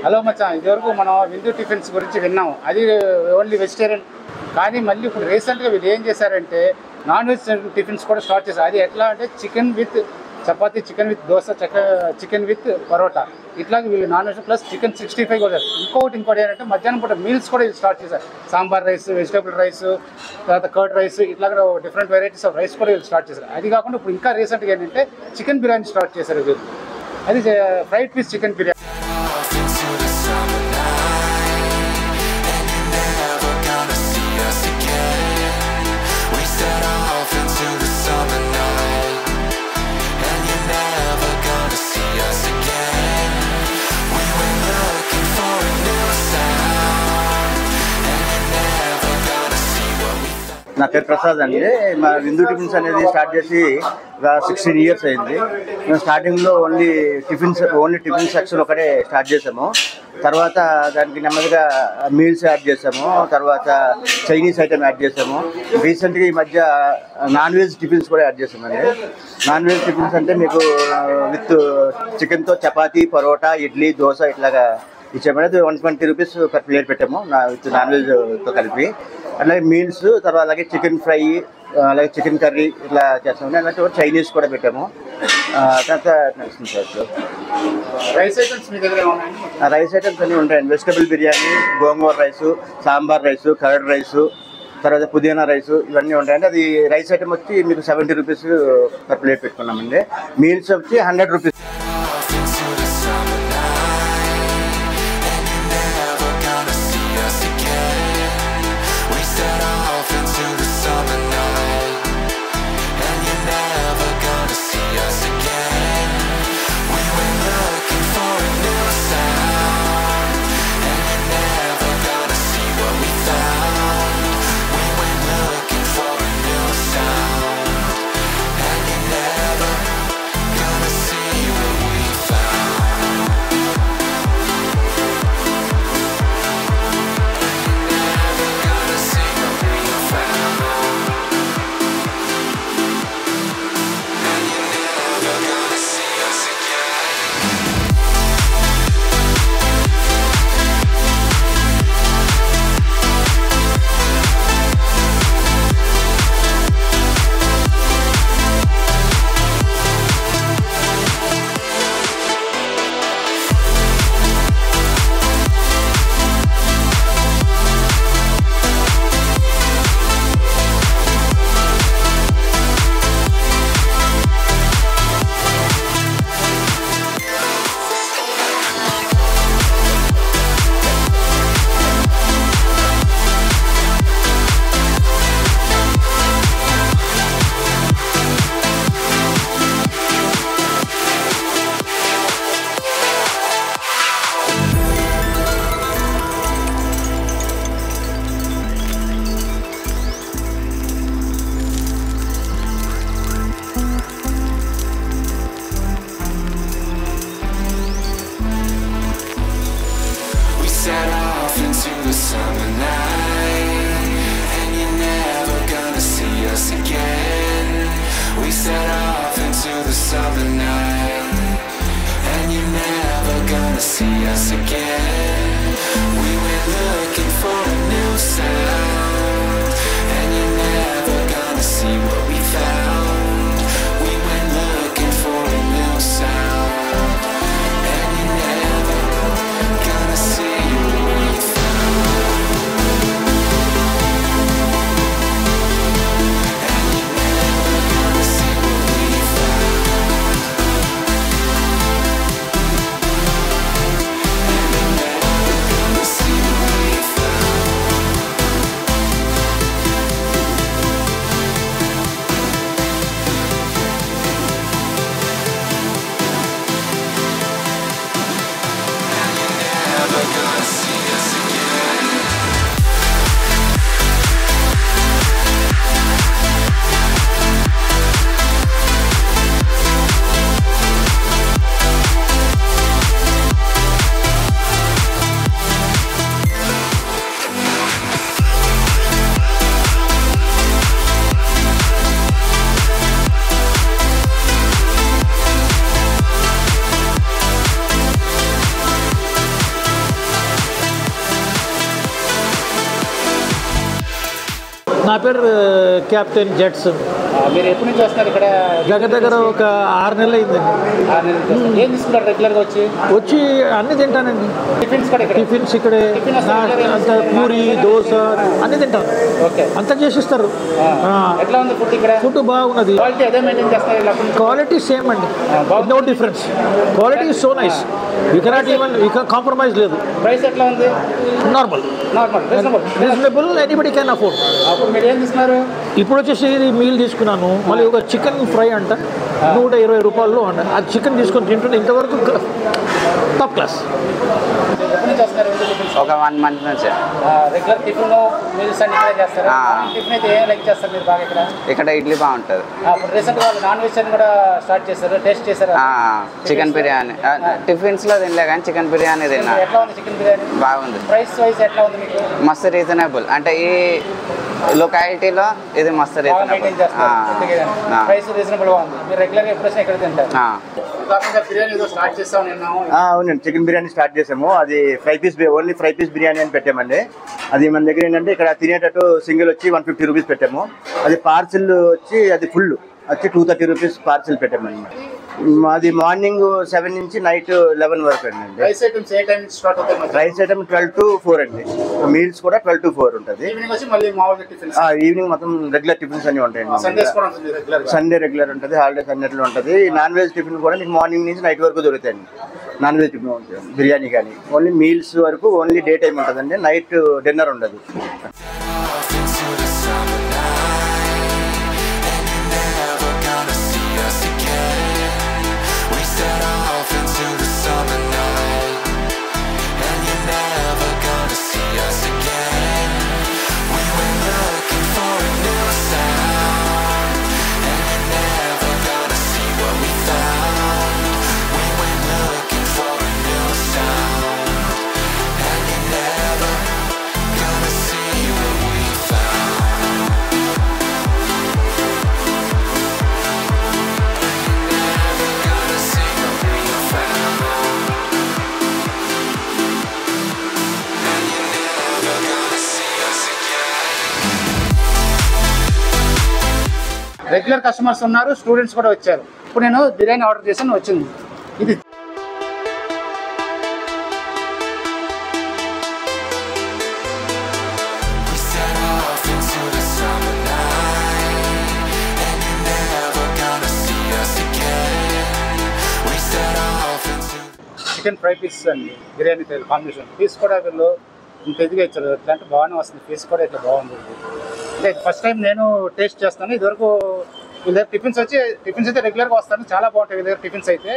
Hello మచ్చా, ఇదివరకు మనం విందు టిఫిన్స్ గురించి విన్నాము, అది ఓన్లీ వెజిటేరియన్. కానీ మళ్ళీ ఇప్పుడు రీసెంట్గా వీళ్ళు ఏం చేశారంటే నాన్ వెజ్ టిఫిన్స్ కూడా స్టార్ట్ చేశారు. అది ఎట్లా అంటే chicken with chapati, chicken with dosa, chicken with paratha, ఇట్లాగే వీళ్ళు నాన్ వెజ్ ప్లస్ చికెన్ 65 కూడా. ఇంకోటి ఏంటంటే మధ్యాహ్నం పూట మీల్స్ కూడా వీళ్ళు స్టార్ట్ చేశారు. సాంబార్ రైస్, వెజిటేబుల్ రైస్, తర్వాత కర్డ్ రైస్, ఇట్లాగా డిఫరెంట్ వెరైటీస్ ఆఫ్ రైస్ కూడా వీళ్ళు స్టార్ట్ చేశారు. అది కాకుండా ఇప్పుడు ఇంకా రీసెంట్గా ఏంటంటే చికెన్ బిర్యానీ స్టార్ట్ చేశారు వీళ్ళు. అది ఫ్రైడ్ పీస్ చికెన్ బిర్యానీ. నా పేరు ప్రసాద్ అండి. మా విందు టిఫిన్స్ అనేది స్టార్ట్ చేసి ఒక 16 years అయింది. మేము స్టార్టింగ్లో ఓన్లీ టిఫిన్ సెక్షన్ ఒకటే స్టార్ట్ చేసాము. తర్వాత దానికి నెమ్మదిగా మీల్స్ యాడ్ చేసాము. తర్వాత చైనీస్ ఐటమ్ యాడ్ చేసాము. రీసెంట్గా ఈ మధ్య నాన్ వెజ్ టిఫిన్స్ కూడా యాడ్ చేసామండి. నాన్ వెజ్ టిఫిన్స్ అంటే మీకు విత్ చికెన్తో చపాతీ, పరోటా, ఇడ్లీ, దోశ ఇట్లాగా ఇచ్చామంటే 120 rupees per plate పెట్టాము విత్ నాన్ వెజ్తో కలిపి. అలాగే మీల్స్, తర్వాత అలాగే చికెన్ ఫ్రై, అలాగే చికెన్ కర్రీ ఇట్లా చేస్తాము. అలాగే చైనీస్ కూడా పెట్టాము. తర్వాత రైస్ ఐటమ్స్ మీ దగ్గర ఉన్నాయండి? రైస్ ఐటమ్స్ అన్నీ ఉంటాయండి. వెజిటబుల్ బిర్యానీ, గోంగూర rice, sambar rice, curd rice, తర్వాత పుదీనా రైసు ఇవన్నీ ఉంటాయండి. అది రైస్ ఐటమ్ వచ్చి మీకు 70 rupees per plate పెట్టుకున్నామండి. మీల్స్ వచ్చి 100 rupees. పేరు కెప్టెన్ జెట్సన్. మీరు ఎప్పటి నుంచి వస్తున్నారు ఇక్కడ? దగ్గర ఒక 6 నెలలు అయిందండి. 6 నెలలు చేస్తారు. ఏం తీసుకుంటారు రెగ్యులర్గా వచ్చి అన్ని తింటానండి. టిఫిన్స్ కూడా ఇక్కడ? టిఫిన్స్ ఇక్కడే, అంత పూరి దోశ అన్ని తింటాను. ఓకే, అంతా చేసిస్తారు. ఎట్లా ఉంది ఫుడ్ ఇక్కడ? ఫుడ్ బాగున్నది. క్వాలిటీ అదే మెయింటైన్ చేస్తారు? క్వాలిటీ సేమ్ అండి, no difference. Quality is so nice. You cannot even compromise లేదు. ప్రైస్ ఎట్లా ఉంది? Normal, reasonable, anybody can afford. అప్పుడు మీరు ఏం తీసుకున్నారు? ఇప్పుడు వచ్చేసి మీల్ తీసుకున్నాను. మళ్ళీ ఒక చికెన్ ఫ్రై అంట 120 రూపాయలు అంట. ఆ చికెన్ తీసుకొని తింటుంటే ఇంతవరకు టాప్ క్లాస్. ఎప్పటి నుంచి వస్తున్నారు? ఒక 1 మంత్ నుంచి. రెగ్యులర్ టిఫిన్ మీల్స్ అన్ని ఇక్కడ చేస్తారు. టిఫిన్ అయితే ఏం లైక్ చేస్తారు మీరు బాగా ఇక్కడ? ఇక్కడ ఇడ్లీ బాగుంటుంది. ఇప్పుడు రీసెంట్గా వాళ్ళు నాన్ వెజ్ అని కూడా స్టార్ట్ చేస్తారు, టేస్ట్ చేశారు? చికెన్ బిర్యానీ టిఫిన్స్లో తినలే కానీ చికెన్ బిర్యానీ తిన్నా. ఎట్లా ఉంది చికెన్ బిర్యానీ? బాగుంది. ప్రైస్ వైజ్ ఎట్లా ఉంది మీకు? మస్తు రీజనబుల్, అంటే ఈ లొకాలిటీలో ఇది మస్తు రీజనబుల్. ప్రైస్ రీజనబుల్ గా ఉంది. మీరు రెగ్యులర్ ఎప్పుడు వచ్చినా ఇక్కడ తింటారు? బిర్యానీ ఏదో స్టార్ట్ చేస్తాం. అవునండి, చికెన్ బిర్యానీ స్టార్ట్ చేసాము. అది ఓన్లీ ఫ్రై పీస్ బిర్యానీ అని పెట్టామండి. అది మన దగ్గర ఏంటంటే ఇక్కడ తినేటట్టు సింగిల్ వచ్చి 150 రూపీస్ పెట్టాము. అది పార్సిల్ వచ్చి అది ఫుల్ వచ్చి 230 రూపీస్ పార్సిల్ పెట్టామండి. మాది మార్నింగ్ 7 నుంచి నైట్ 11 వరకు అండి. రైస్ ఐటమ్స్ ఏ టైం స్టార్ట్ అవుతాయి? రైస్ ఐటమ్ 12 to 4 అండి. మీల్స్ కూడా 12 to 4 ఉంటుంది. ఈవినింగ్ మొత్తం రెగ్యులర్ టిఫిన్స్ అన్ని ఉంటాయండి. సండే రెగ్యులర్ ఉంటుంది, హాలిడేస్ అన్నిట్లో ఉంటుంది. నాన్ వెజ్ టిఫిన్ కూడా మీకు మార్నింగ్ నుంచి నైట్ వరకు దొరుకుతాయండి. నాన్ వెజ్ టిఫిన్ ఉంటుంది, బిర్యానీ కానీ. ఓన్లీ మీల్స్ వరకు ఓన్లీ డే టైం ఉంటుందండి, నైట్ డిన్నర్ ఉండదు. రెగ్యులర్ కస్టమర్స్ ఉన్నారు, స్టూడెంట్స్ కూడా వచ్చారు. ఇప్పుడు నేను బిర్యానీ ఆర్డర్ చేశాను, వచ్చింది. ఇది చికెన్ ఫ్రై పీస్ అండి, బిర్యానీ కాంబినేషన్. పీస్ కూడా వీళ్ళు ఇంత ఎదిగా ఇచ్చారు. ఇట్లాంటి బాగానే వస్తుంది. పీస్ కూడా ఇట్లా బాగుంది. అంటే ఫస్ట్ టైం నేను టేస్ట్ చేస్తాను. ఇదివరకు వీళ్ళ దగ్గర టిఫిన్స్ అయితే రెగ్యులర్గా వస్తాను, చాలా బాగుంటాయి వీళ్ళ దగ్గర టిఫిన్స్ అయితే.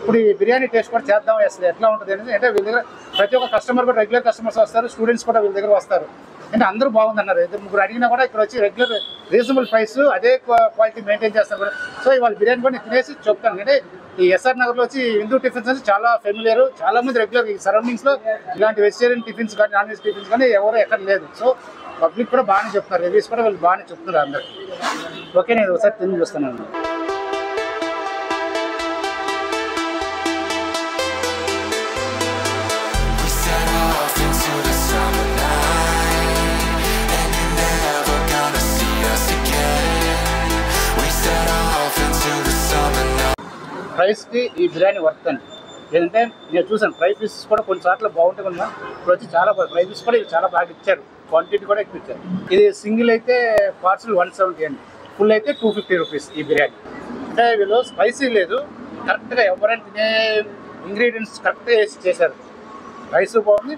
ఇప్పుడు ఈ బిర్యానీ టేస్ట్ కూడా చేద్దాం అసలు ఎట్లా ఉంటుంది అనేది. అంటే వీళ్ళ దగ్గర ప్రతి ఒక్క కస్టమర్ కూడా రెగ్యులర్ కస్టమర్స్ వస్తారు, స్టూడెంట్స్ కూడా వీళ్ళ దగ్గర వస్తారు. అంటే అందరూ బాగుందన్నారు. 2-3 అడిగినా కూడా ఇక్కడ వచ్చి రెగ్యులర్ రీజనబుల్ ప్రైస్, అదే క్వాలిటీ మెయింటైన్ చేస్తారు కూడా. సో ఇవాళ బిర్యానీ కూడా తినేసి చెప్తాను. అంటే ఈ ఎస్ఆర్ నగర్లో వచ్చి హిందూ టిఫిన్స్ అంటే చాలా ఫెమిలియర్. చాలా మంది రెగ్యులర్ ఈ సరౌండింగ్స్లో ఇలాంటి వెజిటేరియన్ టిఫిన్స్ కానీ నాన్ వెజ్ టిఫిన్స్ కానీ ఎవరు ఎక్కడ లేదు. సో పబ్లిక్ కూడా బాగానే చెప్తున్నారు, రివ్యూస్ కూడా వీళ్ళు బాగానే చెప్తున్నారు అందరికి. ఓకే, నేను ఒకసారి తిని చూస్తాను. ప్రైస్కి ఈ బిర్యానీ వర్త్ అండి. ఏంటంటే నేను చూసాను ఫ్రై పీసెస్ కూడా కొన్నిసార్లు బాగుంటుంది కదా, ఇప్పుడు వచ్చి చాలా ఫ్రై పీస్ కూడా చాలా బాగా ఇచ్చారు, క్వాంటిటీ కూడా ఎక్కువ ఇచ్చారు. ఇది సింగిల్ అయితే పార్సల్ 170 అండి, ఫుల్ అయితే 250 రూపీస్ ఈ బిర్యానీ. అంటే వీళ్ళు స్పైసీ లేదు, కరెక్ట్గా ఎవరైనా తినే ఇంగ్రీడియంట్స్ కరెక్ట్గా వేసి చేశారు. రైస్ బాగుంది,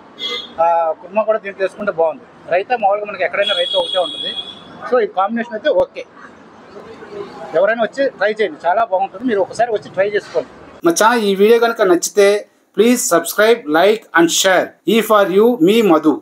కుర్మా కూడా దీంట్లో వేసుకుంటే బాగుంది. రైతా మామూలుగా మనకి ఎక్కడైనా రైతా ఒకటే ఉంటుంది. సో ఈ కాంబినేషన్ అయితే ఓకే, ఎవరైనా వచ్చి ట్రై చేయండి, చాలా బాగుంటుంది. మీరు ఒకసారి వచ్చి ట్రై చేసుకోండి. మా ఛానల్ ఈ వీడియో కనుక నచ్చితే please subscribe, like and share. ఈ ఫర్ యూ, మీ మధు.